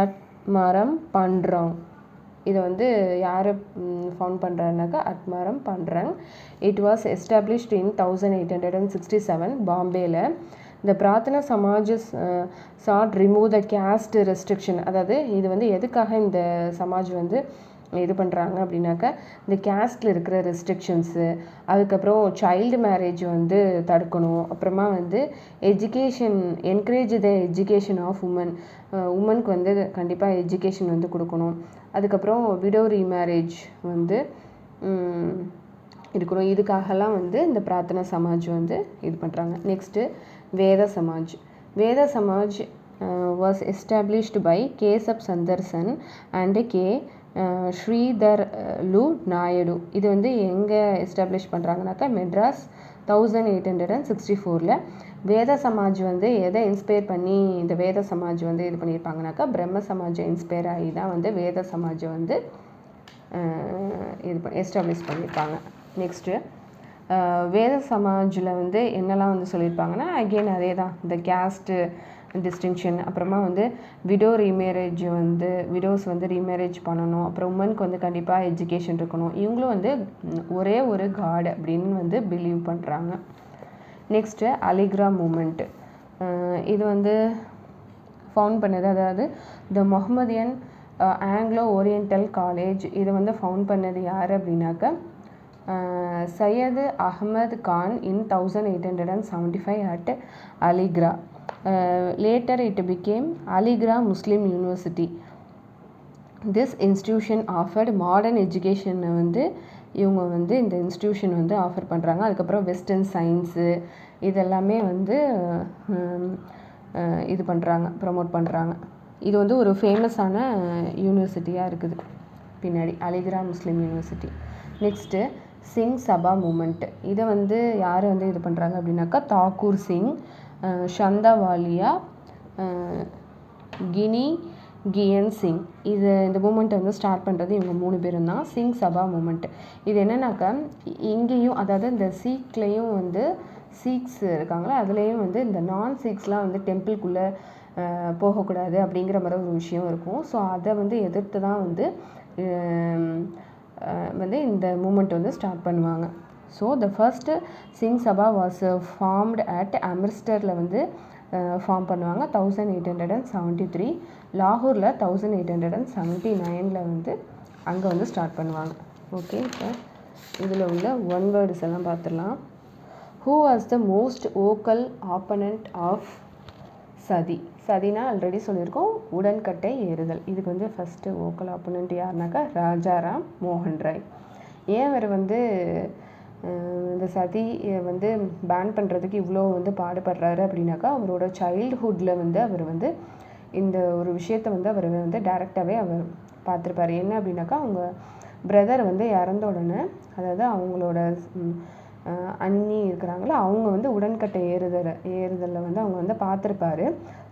அட்மாரம் பண்றாங். இதை வந்து யார் ஃபவுண்ட் பண்ணுறாருனாக்கா Atmaram Pandurang. It was established in 1867 பாம்பேயில். இந்த Prarthana Samaj's sought remove the caste restriction. அதாவது இது வந்து எதுக்காக இந்த சமாஜ் வந்து இது பண்ணுறாங்க அப்படின்னாக்கா இந்த கேஸ்டில் இருக்கிற ரெஸ்ட்ரிக்ஷன்ஸு, அதுக்கப்புறம் சைல்டு மேரேஜ் வந்து தடுக்கணும், அப்புறமா வந்து என்கரேஜ் த எஜுகேஷன் ஆஃப் உமனுக்கு வந்து கண்டிப்பாக எஜுகேஷன் வந்து கொடுக்கணும், அதுக்கப்புறம் விடோ ரீமேரேஜ் வந்து இருக்கணும். இதுக்காகலாம் வந்து இந்த பிரார்த்தனா சமாஜ் வந்து இது பண்ணுறாங்க. Next Veda Samaj was established by Keshab Chandra Sen and Sridharalu Naidu. இது வந்து எங்கே எஸ்டாப்ளிஷ் பண்ணுறாங்கனாக்கா மெட்ராஸ் 1864. வேத சமாஜ் வந்து எதை இன்ஸ்பயர் பண்ணி இந்த வேத சமாஜ் வந்து இது பண்ணியிருப்பாங்கனாக்கா பிரம்ம சமாஜை இன்ஸ்பயர் ஆகி தான் வந்து வேத சமாஜை வந்து எஸ்டாப்ளிஷ் பண்ணியிருப்பாங்க. நெக்ஸ்ட்டு வேத சமாஜில் வந்து என்னெல்லாம் வந்து சொல்லியிருப்பாங்கன்னா அகெயின் அதே தான், இந்த கேஸ்ட்டு டிஸ்டிங்ஷன், அப்புறமா வந்து விடோஸ் வந்து ரீமேரேஜ் பண்ணணும், அப்புறம் உமனுக்கு வந்து கண்டிப்பாக எஜுகேஷன் இருக்கணும், இவங்களும் வந்து ஒரே ஒரு காட் அப்படின்னு வந்து பிலீவ் பண்ணுறாங்க. Next Aligarh movement. இது வந்து ஃபவுண்ட் பண்ணது, அதாவது the Muhammadan Anglo Oriental College. இதை வந்து ஃபவுண்ட் பண்ணது யார் அப்படின்னாக்கா Syed Ahmad Khan in 1875 at Aligarh. Later it became Aligarh Muslim University. This institution offered modern எஜுகேஷனை வந்து இவங்க வந்து இந்த இன்ஸ்டியூஷன் வந்து ஆஃபர் பண்ணுறாங்க. அதுக்கப்புறம் வெஸ்டர்ன் சயின்ஸு இதெல்லாமே வந்து இது பண்ணுறாங்க, ப்ரமோட் பண்ணுறாங்க. இது வந்து ஒரு ஃபேமஸான யூனிவர்சிட்டியாக இருக்குது பின்னாடி, அலிக்ரா முஸ்லீம் யூனிவர்சிட்டி. நெக்ஸ்ட்டு சிங் சபா மூமெண்ட். இதை வந்து யார் வந்து இது பண்ணுறாங்க அப்படின்னாக்கா தாக்கூர் சிங் சந்தாவாலியா, கியன் சிங். இந்த மூமெண்ட்டை வந்து ஸ்டார்ட் பண்ணுறது இவங்க 3 பேரும் தான். சிங் சபா மூமெண்ட். இது என்னன்னாக்கா இங்கேயும், அதாவது இந்த சீக்லேயும் வந்து சீக்ஸ் இருக்காங்களா, அதுலேயும் வந்து இந்த நான் சீக்ஸ்லாம் வந்து டெம்பிள்குள்ளே போகக்கூடாது அப்படிங்கிற மாதிரி ஒரு விஷயம் இருக்கும். ஸோ அதை வந்து எதிர்த்து தான் வந்து இந்த மூமெண்ட் வந்து ஸ்டார்ட் பண்ணுவாங்க. So the first Singh Sabha was formed at அமிர்ஸ்டரில் வந்து ஃபார்ம் பண்ணுவாங்க 1873. லாகூரில் 1879 வந்து அங்கே வந்து ஸ்டார்ட் பண்ணுவாங்க. ஓகே, இப்போ இதில் உள்ள ஒன் வேர்ட்ஸ் எல்லாம் பார்த்துடலாம். Who was the most vocal opponent of sati? சதினா ஆல்ரெடி சொல்லியிருக்கோம், உடன்கட்டை ஏறுதல். இதுக்கு வந்து ஃபஸ்ட்டு வோக்கல் ஆப்பனண்ட் யாருனாக்கா ராஜாராம் மோகன் ராய். ஏன் அவர் வந்து இந்த சதியை வந்து பேன் பண்ணுறதுக்கு இவ்வளோ வந்து பாடுபடுறாரு அப்படின்னாக்கா, அவரோட சைல்டுஹுட்டில் வந்து அவர் வந்து இந்த ஒரு விஷயத்தை வந்து அவர் வந்து டைரெக்டாகவே அவர் பார்த்துருப்பார். என்ன அப்படின்னாக்கா, அவங்க பிரதர் வந்து இறந்த உடனே, அதாவது அவங்களோட அண்ணி இருக்கிறாங்களோ, அவங்க வந்து உடன்கட்டை ஏறுதலில் வந்து அவங்க வந்து பார்த்துருப்பாரு.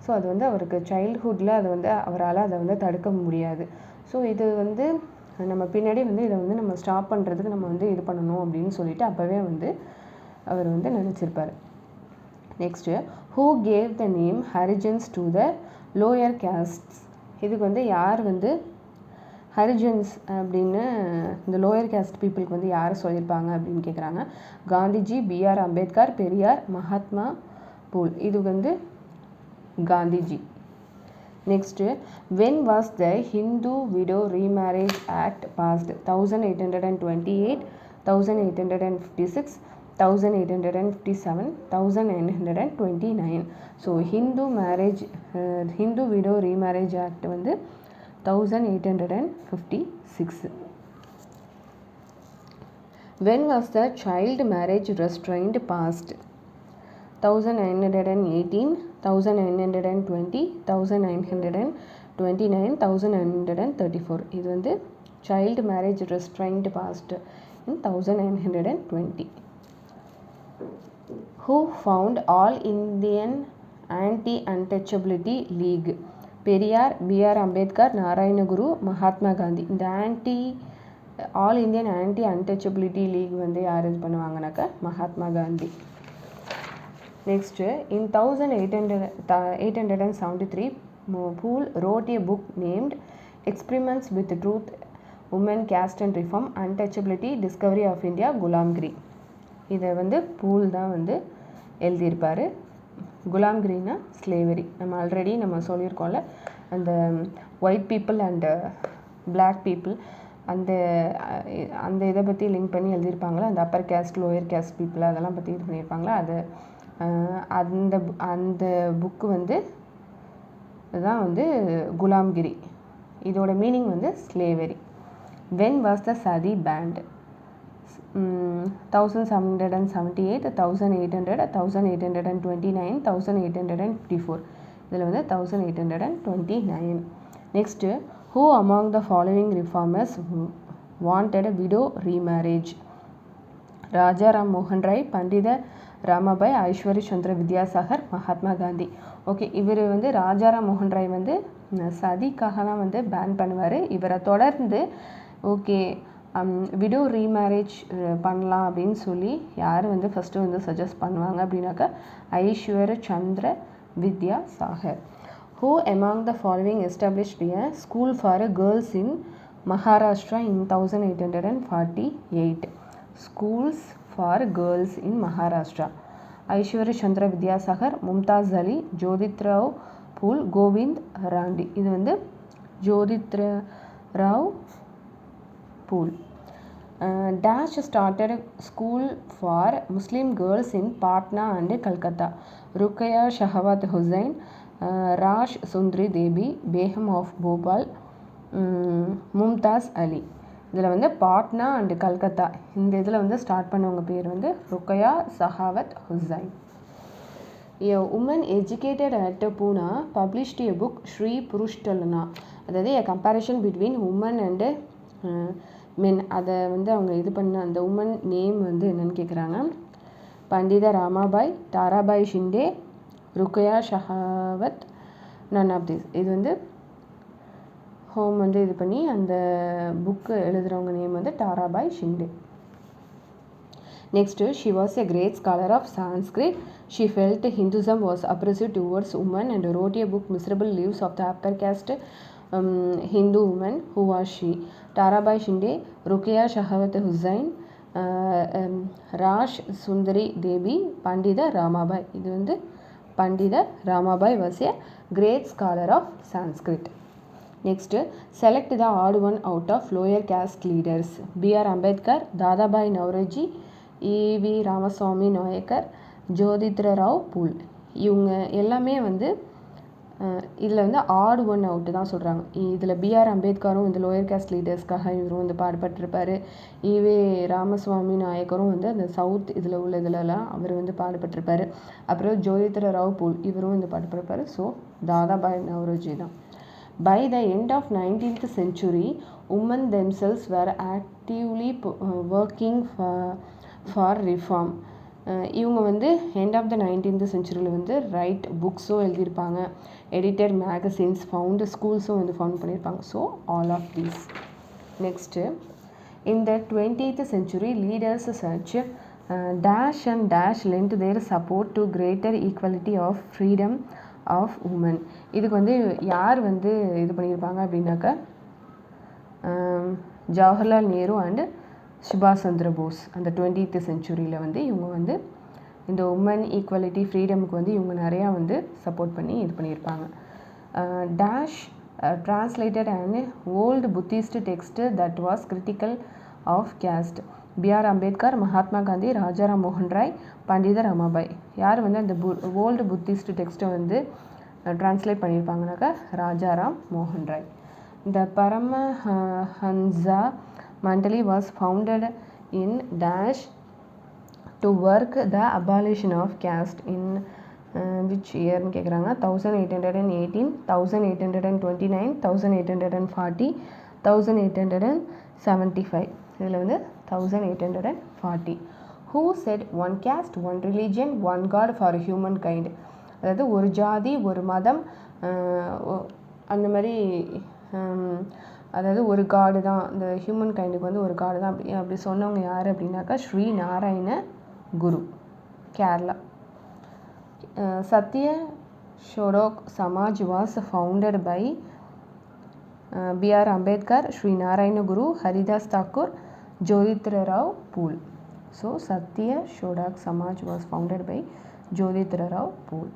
ஸோ அது வந்து அவருக்கு சைல்டுஹுட்டில் அதை வந்து அவரால் அதை வந்து தடுக்க முடியாது. ஸோ இது வந்து நம்ம பின்னாடி வந்து இதை வந்து நம்ம ஸ்டாப் பண்ணுறதுக்கு நம்ம வந்து இது பண்ணணும் அப்படின்னு சொல்லிட்டு அப்போவே வந்து அவர் வந்து நினச்சிருப்பார். Next, who gave the name Harijans to the lower castes? இதுக்கு வந்து யார் வந்து ஹரிஜன்ஸ் அப்படின்னு இந்த லோயர் கேஸ்ட் பீப்புளுக்கு வந்து யார் சொல்லியிருப்பாங்க அப்படின்னு கேட்குறாங்க. காந்திஜி, பிஆர் அம்பேத்கர், பெரியார், மகாத்மா பூல். இது வந்து Gandhiji. Next, when was the Hindu widow remarriage act passed? 1828, 1856, 1857, 1929. So Hindu widow remarriage act வந்து 1856. When was the child marriage restraint passed? 1918, 1920, 1929, 1934. இது வந்து child marriage restraint passed in 1920. Who found All Indian Anti-Untouchability League? Periyar, B R Ambedkar, Narayanaguru, Mahatma Gandhi. இந்த all Indian anti untouchability league வந்து யார் இது பண்ணுவாங்கனாக்கா Mahatma Gandhi. Next, in 1873 Poole wrote a book named Experiments with Truth, Women, Caste and Reform, Untouchability, Discovery of India, Gulamgiri. இதை வந்து pool தான் வந்து எழுதியிருப்பார். குலாம்கிரினா ஸ்லேவரி. நம்ம ஆல்ரெடி நம்ம சொல்லியிருக்கோம்ல, அந்த white people and black people அந்த இதை பற்றி லிங்க் பண்ணி எழுதியிருப்பாங்களா, அந்த upper caste lower caste people அதெல்லாம் பற்றி இது பண்ணியிருப்பாங்களா, அது அந்த புக்கு வந்து இதுதான் வந்து குலாம்கிரி. இதோட மீனிங் வந்து ஸ்லேவரி. வென் வாஸ் த சதி பேண்ட்? 1778, 1800, 1829, 1854. இதில் வந்து 1829. Next, who among the following reformers wanted a widow remarriage? Rajaram மோகன் ராய், பண்டித ராமபாய், ஐஸ்வரி சந்திர வித்யாசாகர், மகாத்மா காந்தி. ஓகே, இவர் வந்து ராஜாராம் மோகன் ராய் வந்து சதிக்காக தான் வந்து பேன் பண்ணுவார். இவரை தொடர்ந்து ஓகே விடோ ரீமேரேஜ் பண்ணலாம் அப்படின்னு சொல்லி யார் வந்து ஃபஸ்ட்டு வந்து சஜஸ்ட் பண்ணுவாங்க அப்படின்னாக்கா ஐஸ்வர் Chandra Vidyasagar. Who among the following established a school for girls in Maharashtra in 1848? Schools for girls in Maharashtra. Ishwar Chandra Vidyasagar, Mumtaz Ali, Jyotirao Phule, Govind Ranade. இது வந்து Jyotirao Phule. Dash started school for Muslim girls in Patna and Calcutta. Ruqayya Shahwat Hussain, Rash Sundari Devi, Begum of Bhopal, Mumtaz Ali. இதில் வந்து Patna and Calcutta இந்த இதில் வந்து start பண்ணவங்க பேர் வந்து Ruqayya சஹாவத் Hussain. A woman educated at Pune published a book, Sri Purushthalana, அதாவது a comparison between women and men. அதை வந்து அவங்க இது பண்ண அந்த உமன் நேம் வந்து என்னன்னு கேட்குறாங்க. Pandita Ramabai, Tarabai Shinde, Ruqayya Shahwat, none of this. இது வந்து ஹோம் வந்து இது பண்ணி அந்த புக்கு எழுதுகிறவங்க நேம் வந்து Tarabai Shinde. Next, she was a great scholar of Sanskrit. She felt Hinduism was oppressive towards women and wrote a book, Miserable Lives of the Upper Caste Hindu Woman. Who was she? Tarabai Shinde, Ruqayya Shahawat Hussain, Rash Sundari Devi, Pandita Ramabai. இது வந்து Pandita Ramabai was a great scholar of Sanskrit. Next, select the odd one out of lower caste leaders. B.R. Ambedkar, Dadabhai Naoroji, E.V. Ramasamy Naicker, Jyotirao Phule. இவங்க எல்லாமே வந்து இதில் வந்து add one out தான் சொல்கிறாங்க. இதில் பிஆர் அம்பேத்கரும் இந்த லோயர் காஸ்ட் லீடர்ஸ்க்காக இவரும் வந்து பாடுபட்டிருப்பார். ஈவே ராமசுவாமி நாயக்கரும் வந்து அந்த சவுத் இதில் உள்ள இதிலலாம் அவர் வந்து பாடுபட்டிருப்பார். அப்புறம் ஜோதித்ர ராவ் பூல் இவரும் வந்து பாடுபட்டிருப்பார். ஸோ தாதாபாய் நவ்ரோஜி தான். By the end of 19th century, women themselves were actively working for reform. இவங்க வந்து எண்ட் ஆஃப் த 19th சென்ச்சுரியில் வந்து ரைட் புக்ஸும் எழுதியிருப்பாங்க, எடிட்டர் மேகசின்ஸ் ஃபவுண்டு, ஸ்கூல்ஸும் வந்து ஃபவுண்ட் பண்ணியிருப்பாங்க. So all of these. Next, in the 20th century, leaders such dash and dash lent their support to greater equality of freedom of women. இதுக்கு வந்து யார் வந்து இது பண்ணியிருப்பாங்க அப்படின்னாக்கா ஜவஹர்லால் நேரு அண்டு சுபாஷ் சந்திர போஸ். அந்த 20th சென்ச்சுரியில் வந்து இவங்க வந்து இந்த உமன் ஈக்குவாலிட்டி ஃப்ரீடமுக்கு வந்து இவங்க நிறையா வந்து சப்போர்ட் பண்ணி இது பண்ணியிருப்பாங்க. Dash translated an old Buddhist text that was critical of caste. B R Ambedkar, Mahatma Gandhi, Rajaram மோகன் ராய், பண்டித ரமாபாய். யார் வந்து அந்த ஓல்டு புத்திஸ்ட் டெக்ஸ்ட்டை வந்து ட்ரான்ஸ்லேட் பண்ணியிருப்பாங்கனாக்கா ராஜாராம் மோகன் Rai. The Paramahansa Mandali was founded in dash to work the abolition of caste in which year னு கேட்குறாங்க. 1818, 1829, 1840, 1875. இதில் வந்து 1840. Who said one caste, one religion, one God for humankind? அதாவது ஒரு ஜாதி, ஒரு மதம், அந்த மாதிரி, அதாவது ஒரு காடு தான், இந்த ஹியூமன் கைண்டுக்கு வந்து ஒரு காடு தான் அப்படி சொன்னவங்க யார் அப்படின்னாக்கா Sri Narayana Guru, Kerala. Satya Shodhak Samaj was founded by B R Ambedkar, Sri Narayana Guru, Haridas Thakur, Jyotirao Phule. So Satya Shodhak Samaj was founded by Jyotirao pool.